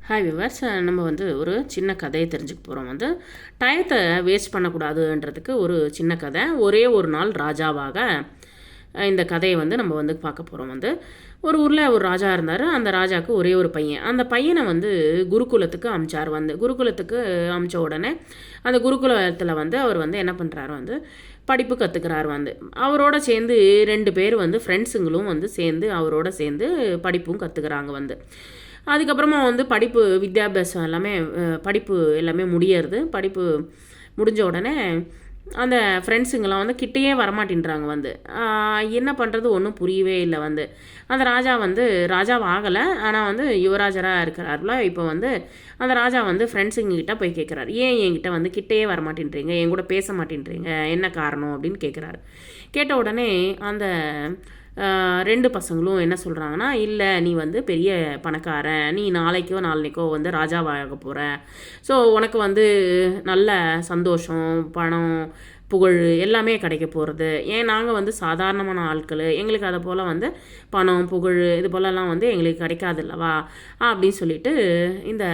Hi viewers, நம்ம ஒரு சின்ன கதையை தெரிஞ்சுக்க போகிறோம். டயத்தை வேஸ்ட் பண்ணக்கூடாதுன்றதுக்கு ஒரு சின்ன கதை. ஒரே ஒரு நாள் ராஜாவாக இந்த கதையை நம்ம பார்க்க போகிறோம். ஒரு ஊரில் ஒரு ராஜா இருந்தார். அந்த ராஜாவுக்கு ஒரே ஒரு பையன். அந்த பையனை குருகுலத்துக்கு அமிச்சார். குருகுலத்துக்கு அமிச்ச உடனே அந்த குருகுலத்தில் அவர் என்ன பண்ணுறாரு, படிப்பு கற்றுக்கிறார். அவரோட சேர்ந்து 2 பேர் ஃப்ரெண்ட்ஸுங்களும் சேர்ந்து அவரோட சேர்ந்து படிப்பும் கற்றுக்கிறாங்க. அதுக்கப்புறமா படிப்பு வித்யாபியாசம் படிப்பு எல்லாமே முடியறது. படிப்பு முடிஞ்ச உடனே அந்த ஃப்ரெண்ட்ஸுங்கெல்லாம் கிட்டேயே வரமாட்டேன்றாங்க. என்ன பண்ணுறது ஒன்றும் புரியவே இல்லை. அந்த ராஜா ராஜாவை ஆகலை, ஆனால் யுவராஜராக இருக்கிறார்ல. இப்போ அந்த ராஜா ஃப்ரெண்ட்ஸுங்கிட்ட போய் கேட்குறாரு, ஏன் என்கிட்ட கிட்டேயே வரமாட்டேன்றீங்க, என் கூட பேச மாட்டேன்றீங்க, என்ன காரணம் அப்படின்னு கேட்குறாரு. கேட்ட உடனே அந்த 2 பசங்களும் என்ன சொல்கிறாங்கன்னா, இல்லை நீ பெரிய பணக்காரன், நீ நாளைக்கோ நாளைக்கோ ராஜாவாக போகிற. ஸோ உனக்கு நல்ல சந்தோஷம், பணம், புகழ் எல்லாமே கிடைக்க போகிறது. ஏன் நாங்கள் சாதாரணமான ஆட்கள், எங்களுக்கு அதை போல் பணம், புகழ் இது போலலாம் எங்களுக்கு கிடைக்காது இல்லவா அப்படின்னு சொல்லிட்டு இந்த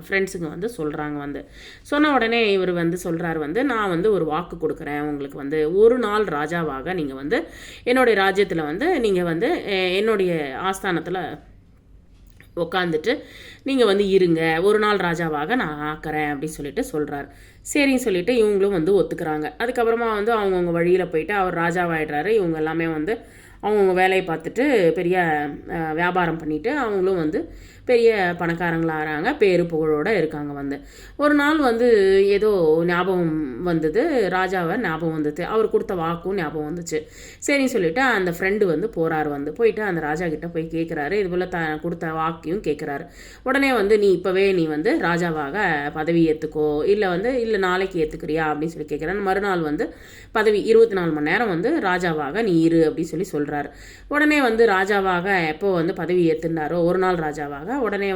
ஃப்ரெண்ட்ஸுங்க சொல்கிறாங்க. சொன்ன உடனே இவர் சொல்கிறாரு, நான் ஒரு வாக்கு கொடுக்குறேன் உங்களுக்கு. ஒரு நாள் ராஜாவாக நீங்கள் என்னுடைய ராஜ்யத்தில் நீங்கள் என்னுடைய ஆஸ்தானத்தில் உட்காந்துட்டு நீங்கள் இருங்க, ஒரு நாள் ராஜாவாக நான் ஆக்கிறேன் அப்படின்னு சொல்லிட்டு சொல்கிறார். சரின்னு சொல்லிட்டு இவங்களும் ஒத்துக்கிறாங்க. அதுக்கப்புறமா அவங்கவுங்க வழியில் போயிட்டு அவர் ராஜாவாயிடுறாரு. இவங்க எல்லாமே அவங்கவுங்க வேலையை பார்த்துட்டு பெரிய வியாபாரம் பண்ணிவிட்டு அவங்களும் பெரிய பணக்காரங்களாகிறாங்க, பேரு புகழோடு இருக்காங்க. ஒரு நாள் ஏதோ ஞாபகம் வந்தது, ராஜாவை ஞாபகம் வந்தது, அவர் கொடுத்த வாக்கும் ஞாபகம் வந்துச்சு. சரின்னு சொல்லிட்டு அந்த ஃப்ரெண்டு போகிறாரு. போயிட்டு அந்த ராஜா கிட்ட போய் கேட்குறாரு, இது போல் கொடுத்த வாக்கையும் கேட்குறாரு. உடனே நீ இப்போவே நீ ராஜாவாக பதவி ஏற்றுக்கோ, இல்லை நாளைக்கு ஏற்றுக்கிறியா அப்படின்னு சொல்லி கேட்குறாரு. மறுநாள் பதவி 24 மணி நேரம் ராஜாவாக நீ இரு அப்படின்னு சொல்கிறாரு. உடனே ராஜாவாக எப்போ பதவி ஏற்றுனாரோ ஒரு நாள் ராஜாவாக உடனே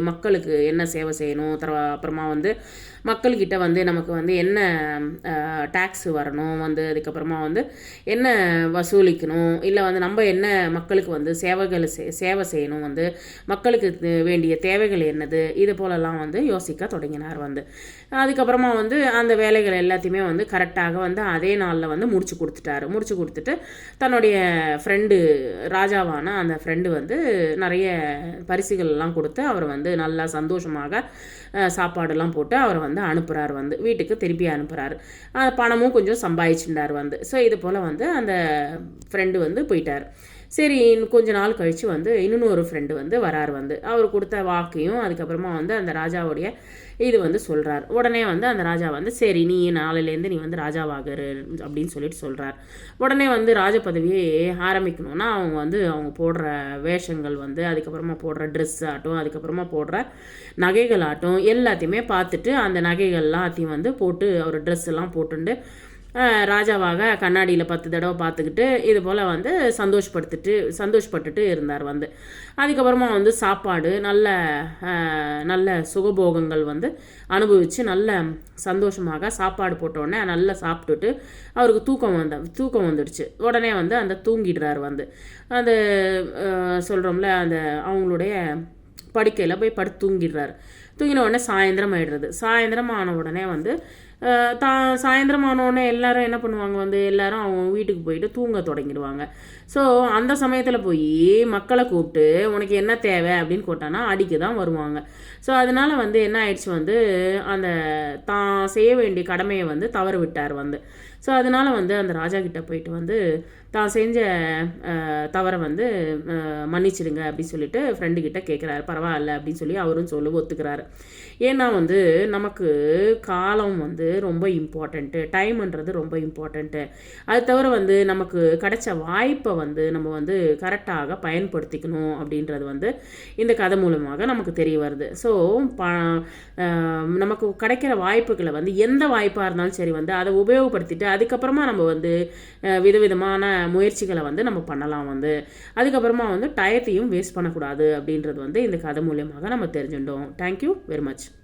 மக்களுக்கு என்ன சேவை செய்யணும், அப்புறமா மக்கள்கிட்ட நமக்கு என்ன டேக்ஸ் வரணும், அதுக்கப்புறமா என்ன வசூலிக்கணும், இல்லை நம்ம என்ன மக்களுக்கு சேவை செய்யணும், மக்களுக்கு வேண்டிய தேவைகள் என்னது, இது போலலாம் யோசிக்க தொடங்கினார். அதுக்கப்புறமா அந்த வேலைகள் எல்லாத்தையுமே கரெக்டாக அதே நாளில் முடிச்சு கொடுத்துட்டாரு. முடிச்சு கொடுத்துட்டு தன்னுடைய ஃப்ரெண்டு ராஜாவான அந்த ஃப்ரெண்டு நிறைய பரிசுகள்லாம் கொடுத்து அவர் நல்லா சந்தோஷமாக சாப்பாடுலாம் போட்டு அவர் அனுப்புகிறார். வீட்டுக்கு திருப்பி அனுப்புகிறாரு. பணமும் கொஞ்சம் சம்பாதிச்சுட்டார். ஸோ இது போல் அந்த ஃப்ரெண்டு போயிட்டார். சரி, கொஞ்ச நாள் கழித்து இன்னொரு ஃப்ரெண்டு வரார். அவர் கொடுத்த வாக்கையும் அதுக்கப்புறமா அந்த ராஜாவுடைய இது சொல்கிறார். உடனே அந்த ராஜா சரி நீ நாளையிலேருந்து நீ ராஜாவாகரு அப்படின்னு சொல்லிட்டு சொல்கிறார். உடனே ராஜ பதவியே ஆரம்பிக்கணும்னா அவங்க போடுற வேஷங்கள் அதுக்கப்புறமா போடுற ட்ரெஸ் ஆட்டும், அதுக்கப்புறமா போடுற நகைகள் ஆட்டும் எல்லாத்தையுமே பார்த்துட்டு அந்த நகைகள் எல்லாத்தையும் போட்டு அவர் ட்ரெஸ் எல்லாம் போட்டுண்டு ராஜாவாக கண்ணாடியில் 10 தடவை பார்த்துக்கிட்டு இது போல் சந்தோஷப்பட்டுட்டு இருந்தார். அதுக்கப்புறமா சாப்பாடு நல்ல நல்ல சுகபோகங்கள் அனுபவித்து நல்ல சந்தோஷமாக சாப்பாடு போட்டோடனே நல்லா சாப்பிட்டுட்டு அவருக்கு தூக்கம் வந்துடுச்சு. உடனே அந்த தூங்கிடுறார். அந்த சொல்கிறோம்ல அந்த அவங்களுடைய படுக்கையில் போய் படுத்து தூங்கிடுறாரு. தூங்கின உடனே சாயந்தரம் ஆகிடுறது. சாயந்தரம் ஆன உடனே சாயந்தரம் ஆனோடனே எல்லாரும் என்ன பண்ணுவாங்க, எல்லாரும் அவங்க வீட்டுக்கு போயிட்டு தூங்க தொடங்கிடுவாங்க. ஸோ அந்த சமயத்தில் போய் மக்களை கூப்பிட்டு உனக்கு என்ன தேவை அப்படின்னு கேட்டானா அடிக்க தான் வருவாங்க. ஸோ அதனால் என்ன ஆயிடுச்சு, அந்த தான் செய்ய வேண்டிய கடமையை தவற விட்டார். ஸோ அதனால் அந்த ராஜா கிட்ட போயிட்டு தான் செஞ்ச தவறை மன்னிச்சிடுங்க அப்படின்னு சொல்லிட்டு ஃப்ரெண்டுக்கிட்ட கேட்குறாரு. பரவாயில்ல அப்படின்னு சொல்லி அவரும் ஒத்துக்கிறாரு. ஏன்னா நமக்கு காலம் ரொம்ப இம்பார்ட்டண்ட்டு, டைம்ன்றது ரொம்ப இம்பார்ட்டண்ட்டு. அது தவிர நமக்கு கிடைச்ச வாய்ப்பை நம்ம கரெக்டாக பயன்படுத்திக்கணும் அப்படின்றது இந்த கதை மூலமாக நமக்கு தெரிய வருது. ஸோ நமக்கு கிடைக்கிற வாய்ப்புகளை எந்த வாய்ப்பாக இருந்தாலும் சரி அதை உபயோகப்படுத்திட்டு அதுக்கப்புறமா நம்ம விதவிதமான முயற்சிகளை நம்ம பண்ணலாம். அதுக்கப்புறமா டயத்தையும் வேஸ்ட் பண்ணக்கூடாது அப்படின்றது இந்த கதை மூலமாக நம்ம தெரிஞ்சுட்டோம். Thank you very much.